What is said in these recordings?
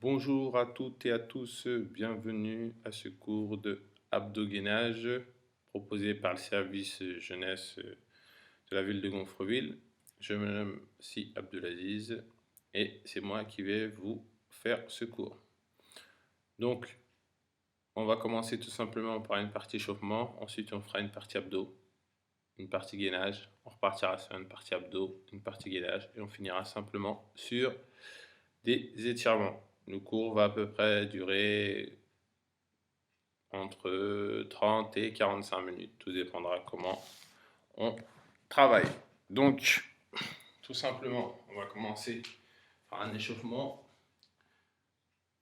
Bonjour à toutes et à tous, bienvenue à ce cours de abdogainage proposé par le service jeunesse de la ville de Gonfreville. Je me nomme Si Abdelaziz et c'est moi qui vais vous faire ce cours. Donc, on va commencer tout simplement par une partie échauffement, ensuite on fera une partie abdos, une partie gainage, on repartira sur une partie abdos, une partie gainage et on finira simplement sur des étirements. Le cours va à peu près durer entre 30 et 45 minutes. Tout dépendra comment on travaille. Donc, tout simplement, on va commencer par un échauffement.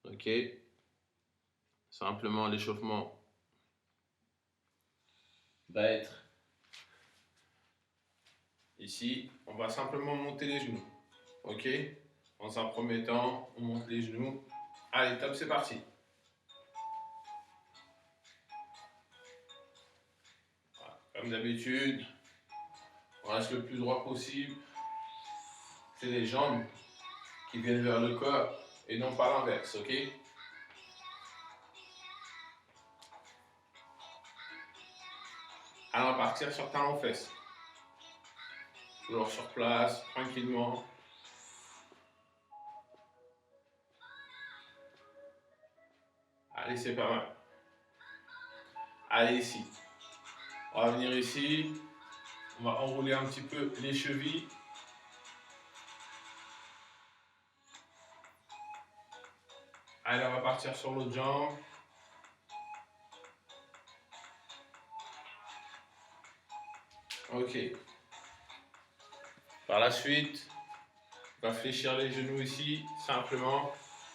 Ok. Simplement, l'échauffement va être ici. On va simplement monter les genoux. Ok. Dans un premier temps, on monte les genoux. Allez, top, c'est parti. Voilà. Comme d'habitude, on reste le plus droit possible. C'est les jambes qui viennent vers le corps et non pas l'inverse, ok? Allons partir sur talons-fesses. Toujours sur place, tranquillement. Allez, c'est pas mal. Allez, ici. On va venir ici. On va enrouler un petit peu les chevilles. Allez, on va partir sur l'autre jambe. Ok. Par la suite, on va fléchir les genoux ici, simplement.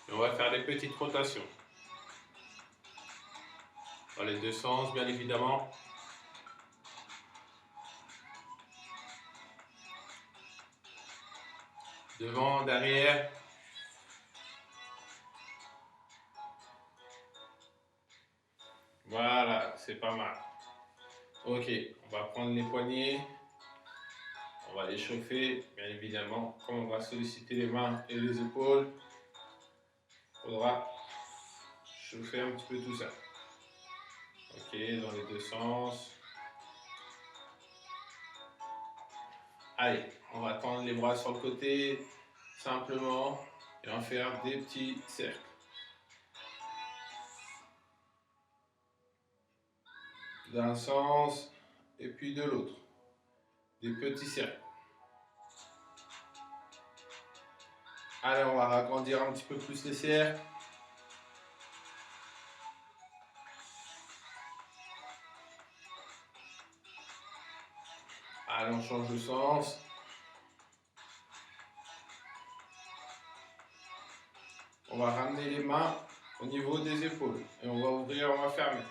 Et on va faire des petites rotations. Dans les deux sens, bien évidemment. Devant, derrière. Voilà, c'est pas mal. Ok, on va prendre les poignets. On va les chauffer, bien évidemment. Comme on va solliciter les mains et les épaules, il faudra chauffer un petit peu tout ça. Ok, dans les deux sens. Allez, on va tendre les bras sur le côté, simplement, et on va faire des petits cercles. D'un sens, et puis de l'autre. Des petits cercles. Allez, on va agrandir un petit peu plus les cercles. Allez, on change de sens. On va ramener les mains au niveau des épaules. Et on va ouvrir, on va fermer.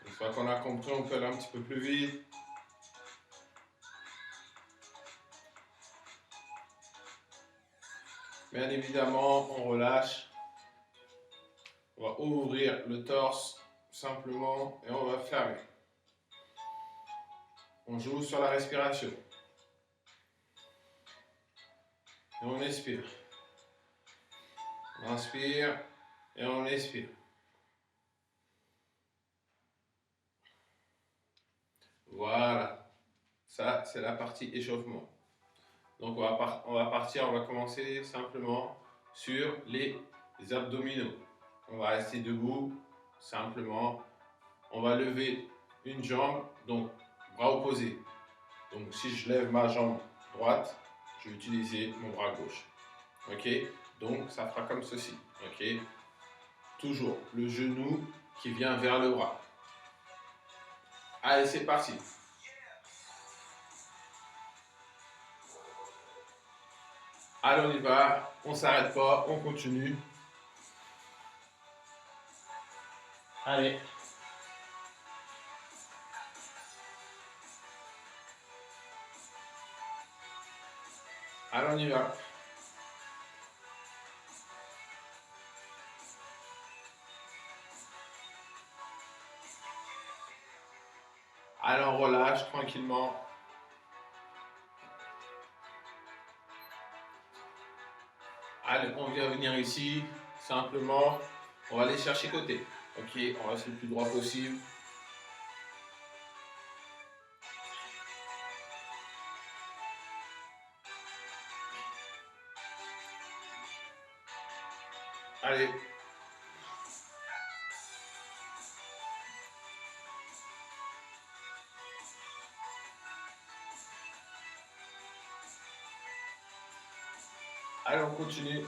Une fois qu'on a compris, on peut aller un petit peu plus vite. Bien évidemment, on relâche. On va ouvrir le torse simplement et on va fermer. On joue sur la respiration. Et on expire. On inspire et on expire. Voilà. Ça, c'est la partie échauffement. Donc, on va partir, on va commencer simplement sur les abdominaux. On va rester debout, simplement. On va lever une jambe, donc bras opposés. Donc, si je lève ma jambe droite, je vais utiliser mon bras gauche. Ok? Donc, ça fera comme ceci. Ok? Toujours le genou qui vient vers le bras. Allez, c'est parti. Allez, on y va. On ne s'arrête pas. On continue. Allez. Allez, on y va. Allez, on relâche tranquillement. Allez, on vient venir ici, simplement, on va aller chercher côté. Ok, on reste le plus droit possible. Allez. Allez, on continue.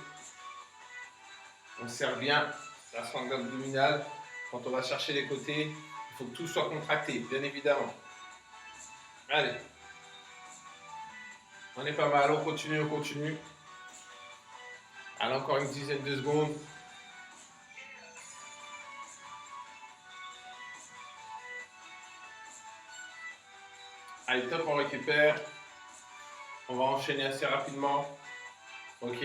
On serre bien la sangle abdominale. Quand on va chercher les côtés, il faut que tout soit contracté, bien évidemment. Allez. On est pas mal, on continue, on continue. Allez, encore une dizaine de secondes. Allez, top, on récupère. On va enchaîner assez rapidement. Ok,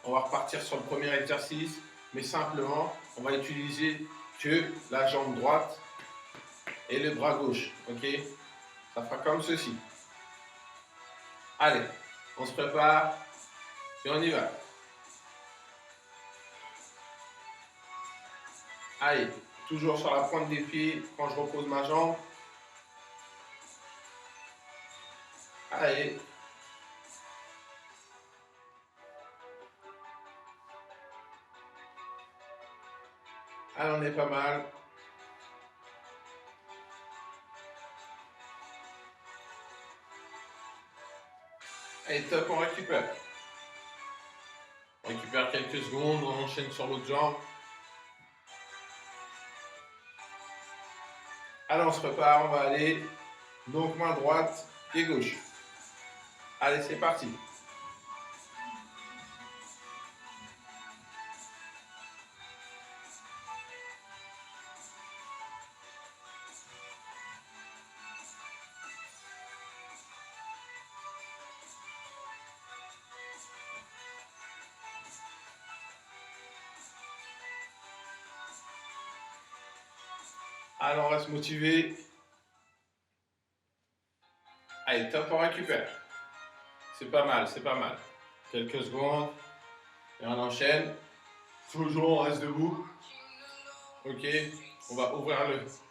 on va repartir sur le premier exercice, mais simplement, on va utiliser que la jambe droite et le bras gauche. Ok, ça fera comme ceci. Allez, on se prépare et on y va. Allez, toujours sur la pointe des pieds quand je repose ma jambe. Allez. Allez, on est pas mal. Allez, top, on récupère. On récupère quelques secondes, on enchaîne sur l'autre jambe. Allez, on se prépare, on va aller. Donc, main droite, pied gauche. Allez, c'est parti. Allez, on reste motivé. Allez, top, on récupère. C'est pas mal, c'est pas mal. Quelques secondes. Et on enchaîne. Toujours, on reste debout. Ok, on va ouvrir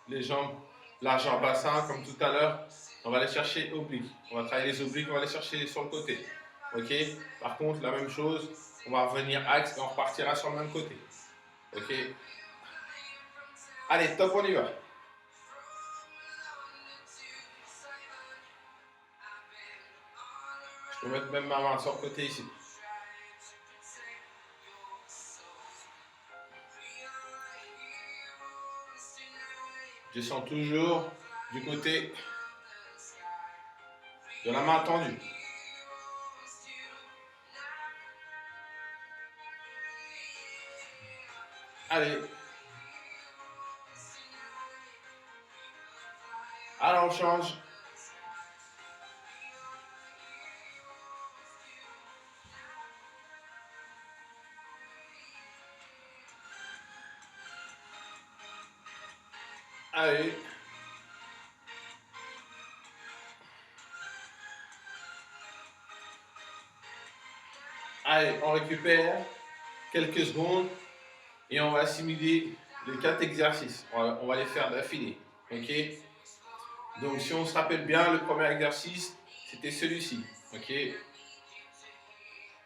les jambes, large en bassin, comme tout à l'heure. On va aller chercher obliques. On va travailler les obliques, on va aller chercher sur le côté. Ok, par contre, la même chose, on va revenir axe et on repartira sur le même côté. Ok, allez, top, on y va. Je peux mettre même ma main sur le côté ici. Je sens toujours du côté de la main tendue. Allez. Alors on change. Allez. Allez, on récupère quelques secondes et on va assimiler les 4 exercices. On va les faire d'affilée. Ok? Donc, si on se rappelle bien, le premier exercice, c'était celui-ci. Ok?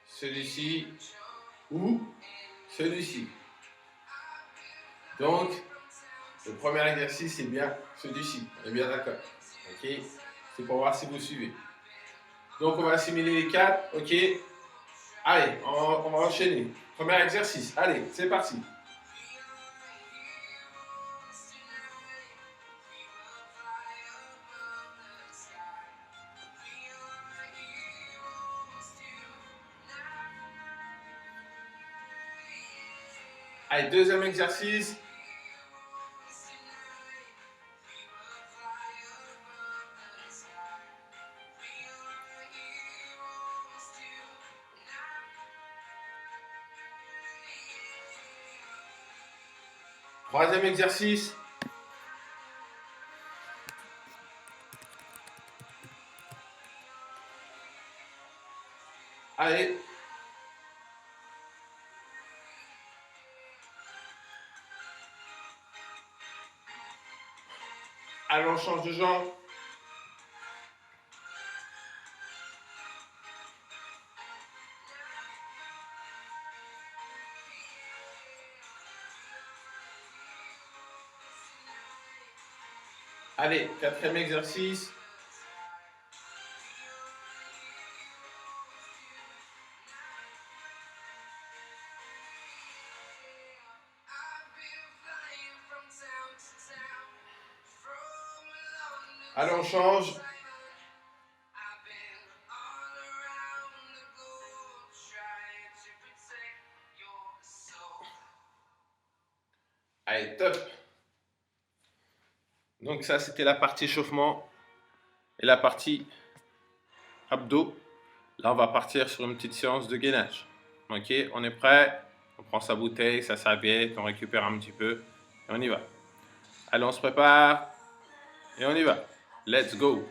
Celui-ci ou celui-ci. Donc, le premier exercice, c'est bien celui-ci. On est bien d'accord. Ok? C'est pour voir si vous suivez. Donc, on va assimiler les 4. Ok? Allez, on va enchaîner. Premier exercice. Allez, c'est parti. Allez, deuxième exercice. Troisième exercice. Allez. Allez, on change de jambe. Allez, quatrième exercice. Allez, on change. Allez, top. Donc ça, c'était la partie échauffement et la partie abdos. Là, on va partir sur une petite séance de gainage. Ok, on est prêt? On prend sa bouteille, sa serviette, on récupère un petit peu et on y va. Allez, on se prépare et on y va. Let's go!